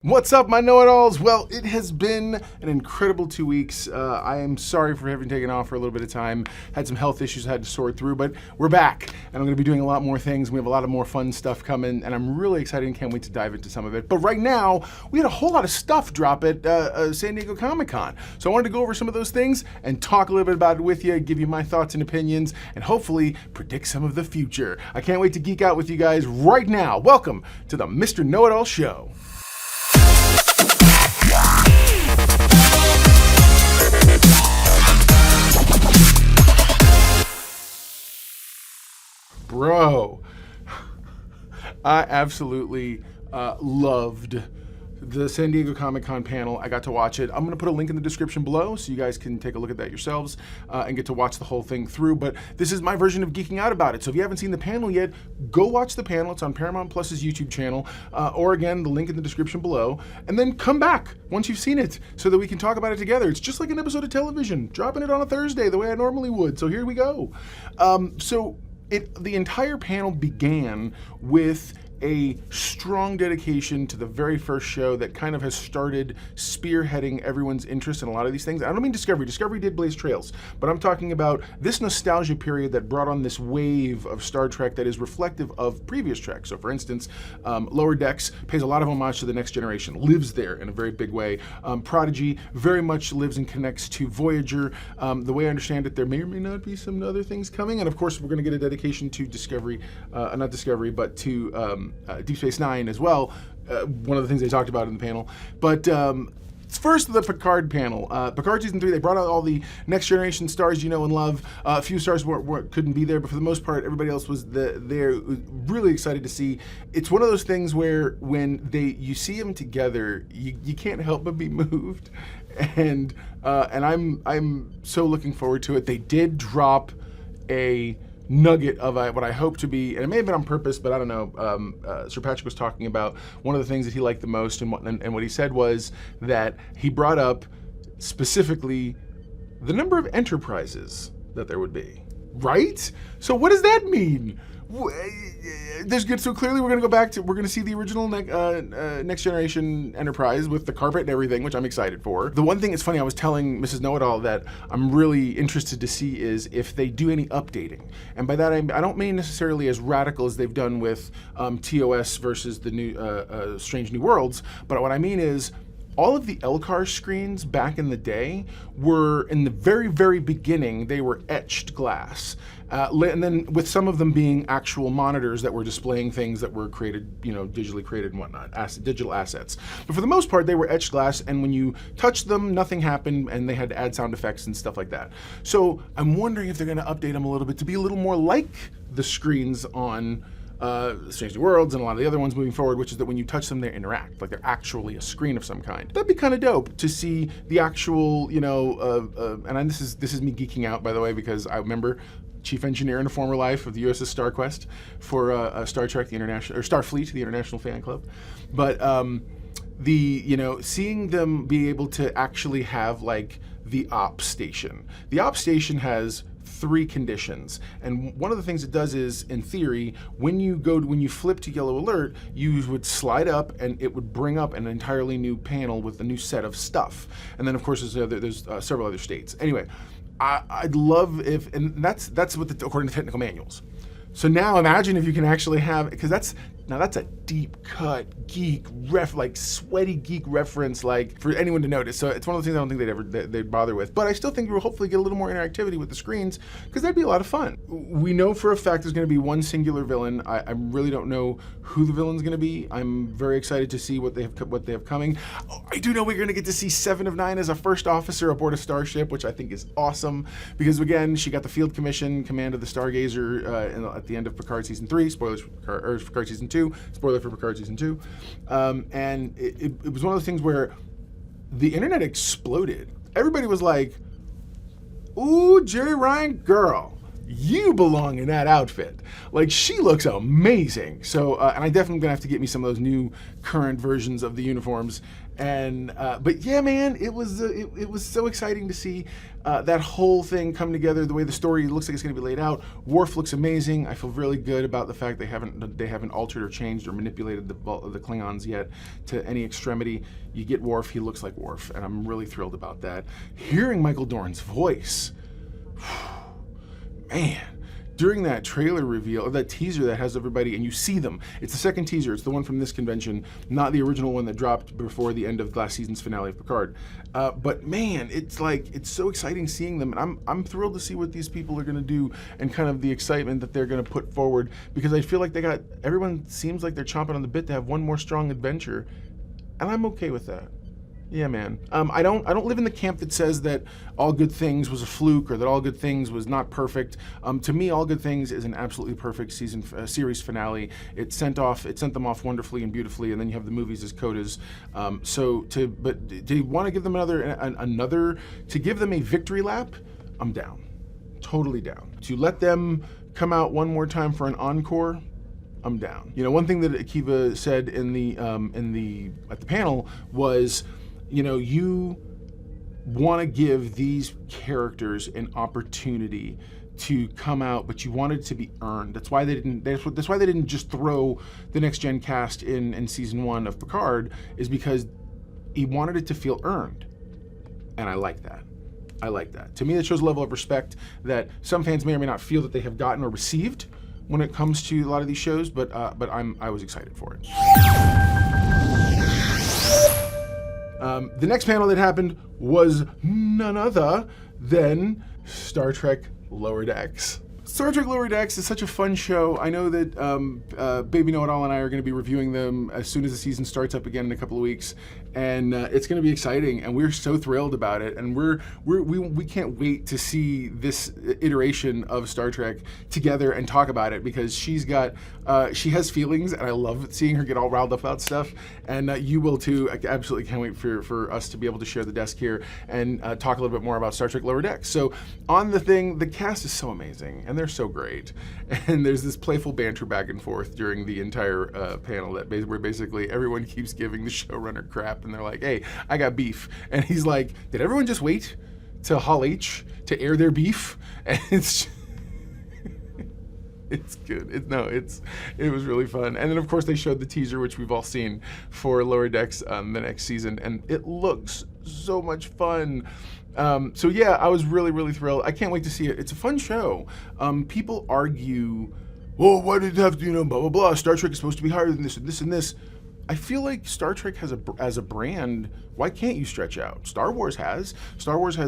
What's up, my know-it-alls? Well, it has been an incredible 2 weeks. I am sorry for having taken off for a little bit of time. Had some health issues I had to sort through, but we're back, and I'm going to be doing a lot more things. We have a lot of more fun stuff coming, and I'm really excited and can't wait to dive into some of it. But right now, we had a whole lot of stuff drop at San Diego Comic-Con. So I wanted to go over some of those things and talk a little bit about it with you, give you my thoughts and opinions, and hopefully predict some of the future. I can't wait to geek out with you guys right now. Welcome to the Mr. Know-It-All Show. Bro, I absolutely loved the San Diego Comic-Con panel. I got to watch it. I'm going to put a link in the description below so you guys can take a look at that yourselves and get to watch the whole thing through. But this is my version of geeking out about it. So if you haven't seen the panel yet, go watch the panel. It's on Paramount Plus's YouTube channel, or again, the link in the description below. And then come back once you've seen it so that we can talk about it together. It's just like an episode of television, dropping it on a Thursday the way I normally would. So here we go. The entire panel began with a strong dedication to the very first show that kind of has started spearheading everyone's interest in a lot of these things. I don't mean Discovery. Discovery did blaze trails, but I'm talking about this nostalgia period that brought on this wave of Star Trek that is reflective of previous Trek. So for instance, Lower Decks pays a lot of homage to The Next Generation, lives there in a very big way. Prodigy very much lives and connects to Voyager. The way I understand it, there may or may not be some other things coming. And of course, we're going to get a dedication to Discovery, not Discovery, but to Deep Space Nine as well, one of the things they talked about in the panel. But first, the Picard panel. Picard Season 3, they brought out all the Next Generation stars you know and love. A few stars couldn't be there, but for the most part, everybody else was there. Really excited to see. It's one of those things where when you see them together, you can't help but be moved. And I'm so looking forward to it. They did drop a nugget of what I hope to be, and it may have been on purpose, but I don't know. Sir Patrick was talking about one of the things that he liked the most, and what he said was that he brought up specifically the number of enterprises that there would be. Right? So what does that mean? There's good. So clearly, we're going to see the original Next Generation Enterprise with the carpet and everything, which I'm excited for. The one thing that's funny, I was telling Mrs. Know-It-All that I'm really interested to see is if they do any updating, and by that I don't mean necessarily as radical as they've done with TOS versus the new Strange New Worlds, but what I mean is, all of the LCAR screens back in the day were, in the very, very beginning, they were etched glass. And then with some of them being actual monitors that were displaying things that were created, digitally created and whatnot, digital assets. But for the most part, they were etched glass, and when you touched them, nothing happened, and they had to add sound effects and stuff like that. So I'm wondering if they're going to update them a little bit to be a little more like the screens on Strange New Worlds and a lot of the other ones moving forward, which is that when you touch them, they interact, like they're actually a screen of some kind. That'd be kind of dope to see the actual, and this is me geeking out, by the way, because I remember chief engineer in a former life of the USS StarQuest for Star Trek, the International, or Starfleet, the International Fan Club. But seeing them be able to actually have like the op station. The op station has 3 conditions, and one of the things it does is, in theory, when you flip to yellow alert, you would slide up and it would bring up an entirely new panel with a new set of stuff. And then of course there's several other states. Anyway, I'd love if, and that's what according to technical manuals. So now imagine if you can actually have, because that's a deep cut geek sweaty geek reference, like for anyone to notice. So it's one of those things I don't think they'd bother with. But I still think we'll hopefully get a little more interactivity with the screens, because that'd be a lot of fun. We know for a fact there's going to be one singular villain. I really don't know who the villain's going to be. I'm very excited to see what they have coming. I do know we're going to get to see 7 of 9 as a first officer aboard a starship, which I think is awesome, because again, she got the Field Commission command of the Stargazer at the end of Picard Season 3. Spoilers for Picard Season 2. Spoiler for Picard Season 2. And it was one of those things where the internet exploded. Everybody was like, ooh, Jerry Ryan, girl, you belong in that outfit. Like, she looks amazing. So, and I definitely gonna have to get me some of those new current versions of the uniforms. And but yeah, man, it was so exciting to see that whole thing come together. The way the story looks like it's going to be laid out. Worf looks amazing. I feel really good about the fact they haven't altered or changed or manipulated the Klingons yet to any extremity. You get Worf, he looks like Worf, and I'm really thrilled about that. Hearing Michael Dorn's voice, man. During that trailer reveal, or that teaser that has everybody, and you see them. It's the second teaser. It's the one from this convention, not the original one that dropped before the end of last season's finale of Picard. But man, it's like, it's so exciting seeing them, and I'm thrilled to see what these people are going to do and kind of the excitement that they're going to put forward, because I feel like everyone seems like they're chomping on the bit to have one more strong adventure, and I'm okay with that. Yeah, man. I don't live in the camp that says that All Good Things was a fluke or that All Good Things was not perfect. To me, All Good Things is an absolutely perfect series finale. It sent them off wonderfully and beautifully, and then you have the movies as codas. But do you want to give them to give them a victory lap? I'm down, totally down. To let them come out one more time for an encore, I'm down. You know, one thing that Akiva said at the panel was, you know, you want to give these characters an opportunity to come out, but you want it to be earned. That's why they didn't just throw the next gen cast in season 1 of Picard, is because he wanted it to feel earned. And I like that. I like that. To me, that shows a level of respect that some fans may or may not feel that they have gotten or received when it comes to a lot of these shows, but I was excited for it. The next panel that happened was none other than Star Trek Lower Decks. Star Trek Lower Decks is such a fun show. I know that Baby Know-It-All and I are going to be reviewing them as soon as the season starts up again in a couple of weeks, and it's going to be exciting, and we're so thrilled about it, and we can't wait to see this iteration of Star Trek together and talk about it, because she has feelings, and I love seeing her get all riled up about stuff, and you will too. I absolutely can't wait for us to be able to share the desk here and talk a little bit more about Star Trek Lower Decks. So on the cast is so amazing, and they're so great, and there's this playful banter back and forth during the entire panel where basically everyone keeps giving the showrunner crap, and they're like, "Hey, I got beef," and he's like, "Did everyone just wait till Hall H to air their beef?" And it's good. It was really fun. And then of course they showed the teaser, which we've all seen, for Lower Decks the next season, and it looks so much fun. So yeah, I was really, really thrilled. I can't wait to see it. It's a fun show. People argue, well, why did it have to, blah, blah, blah. Star Trek is supposed to be higher than this and this and this. I feel like Star Trek as a brand, why can't you stretch out? Star Wars has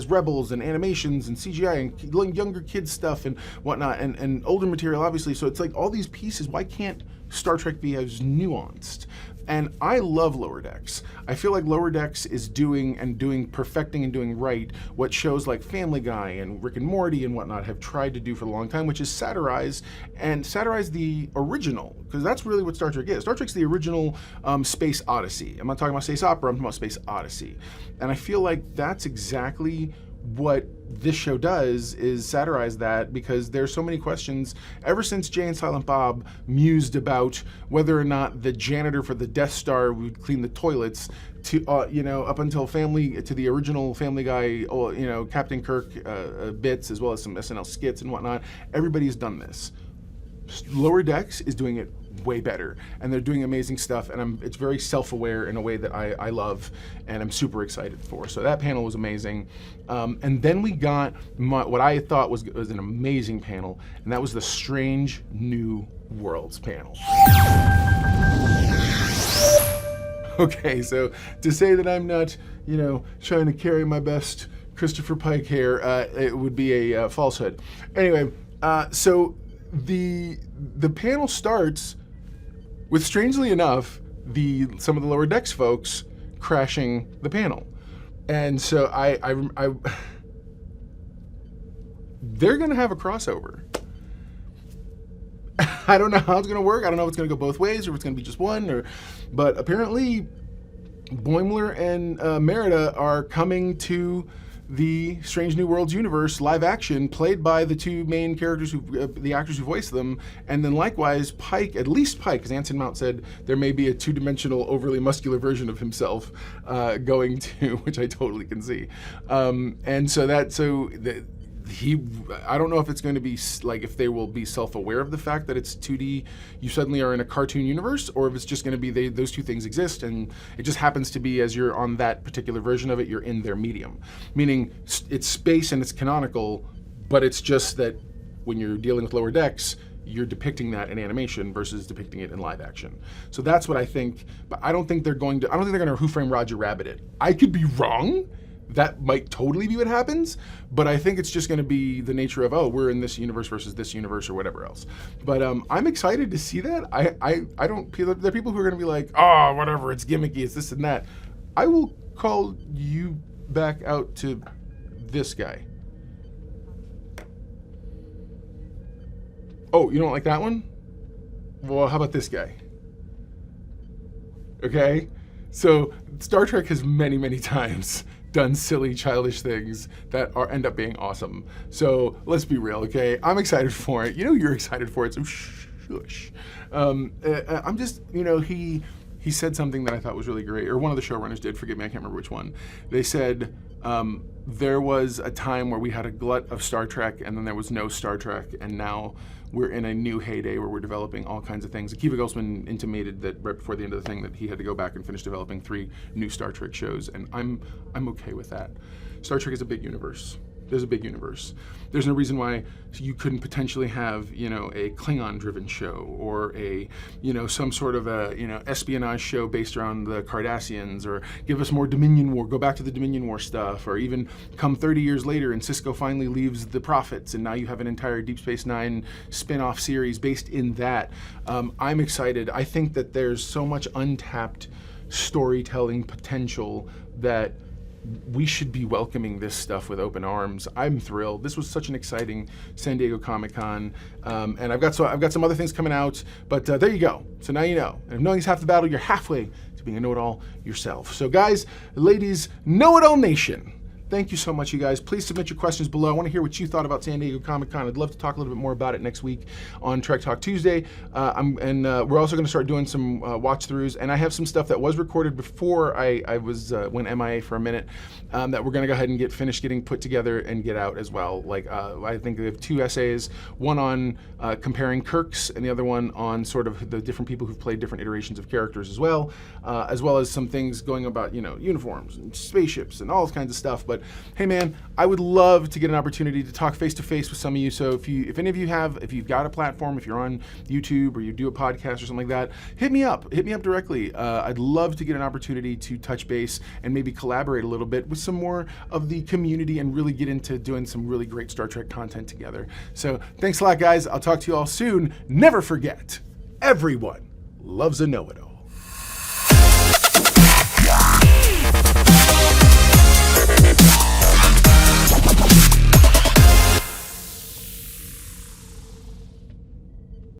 Rebels and animations and CGI and younger kids stuff and whatnot, and older material, obviously. So it's like all these pieces, why can't Star Trek be as nuanced? And I love Lower Decks. I feel like Lower Decks is perfecting and doing right what shows like Family Guy and Rick and Morty and whatnot have tried to do for a long time, which is satirize the original, because that's really what Star Trek is. Star Trek's the original space odyssey. I'm not talking about space opera, I'm talking about space odyssey. And I feel like that's exactly what this show does, is satirize that, because there's so many questions ever since Jay and Silent Bob mused about whether or not the janitor for the Death Star would clean the toilets, to up until the original Family Guy, Captain Kirk bits, as well as some SNL skits and whatnot. Everybody's done this. Lower Decks is doing it way better, and they're doing amazing stuff, and it's very self-aware in a way that I love, and I'm super excited for. So that panel was amazing. And then we got what I thought was an amazing panel, and that was the Strange New Worlds panel. Okay, so to say that I'm not, trying to carry my best Christopher Pike here, it would be a falsehood. Anyway, so the panel starts with, strangely enough, some of the Lower Decks folks crashing the panel, and so they're gonna have a crossover. I don't know how it's gonna work. I don't know if it's gonna go both ways or if it's gonna be just one. But apparently, Boimler and Merida are coming to the Strange New Worlds universe live action, played by the two main characters, the actors who voice them, and then likewise Pike, at least Pike, because Anson Mount said there may be a two-dimensional, overly muscular version of himself going to, which I totally can see, and so I don't know if it's going to be like, if they will be self-aware of the fact that it's 2D, you suddenly are in a cartoon universe, or if it's just going to be those two things exist and it just happens to be, as you're on that particular version of it, you're in their medium. Meaning it's space and it's canonical, but it's just that when you're dealing with Lower Decks, you're depicting that in animation versus depicting it in live action. So that's what I think, but I don't think they're going to Who Framed Roger Rabbit it. I could be wrong. That might totally be what happens, but I think it's just going to be the nature of, oh, we're in this universe versus this universe or whatever else. But I'm excited to see that. I don't, there are people who are going to be like, oh, whatever, it's gimmicky, it's this and that. I will call you back out to this guy. Oh, you don't like that one? Well, how about this guy? Okay? So Star Trek has many, many times done silly, childish things that end up being awesome. So let's be real, okay? I'm excited for it. You know you're excited for it, so shush. I'm just, he said something that I thought was really great, or one of the showrunners did, forgive me, I can't remember which one. They said, there was a time where we had a glut of Star Trek and then there was no Star Trek, and now we're in a new heyday where we're developing all kinds of things. Akiva Goldsman intimated that right before the end of the thing that he had to go back and finish developing 3 new Star Trek shows, and I'm okay with that. Star Trek is a big universe. There's a big universe. There's no reason why you couldn't potentially have, a Klingon-driven show, or a, some sort of a, espionage show based around the Cardassians, or give us more Dominion War, go back to the Dominion War stuff, or even come 30 years later and Sisko finally leaves the Prophets, and now you have an entire Deep Space Nine spin-off series based in that. I'm excited. I think that there's so much untapped storytelling potential that we should be welcoming this stuff with open arms. I'm thrilled. This was such an exciting San Diego Comic-Con, and I've got some other things coming out. But there you go. So now you know. And if knowing's half the battle, you're halfway to being a know-it-all yourself. So guys, ladies, know-it-all nation. Thank you so much, you guys. Please submit your questions below. I want to hear what you thought about San Diego Comic-Con. I'd love to talk a little bit more about it next week on Trek Talk Tuesday. We're also going to start doing some watch-throughs, and I have some stuff that was recorded before I went MIA for a minute that we're going to go ahead and finish getting put together and get out as well. Like I think we have 2 essays, one on comparing Kirks and the other one on sort of the different people who've played different iterations of characters as well as some things going about uniforms and spaceships and all kinds of stuff. But hey man, I would love to get an opportunity to talk face to face with some of you. So if any of you if you've got a platform, if you're on YouTube or you do a podcast or something like that, hit me up directly. I'd love to get an opportunity to touch base and maybe collaborate a little bit with some more of the community and really get into doing some really great Star Trek content together. So thanks a lot, guys. I'll talk to you all soon. Never forget, everyone loves a know-it-all.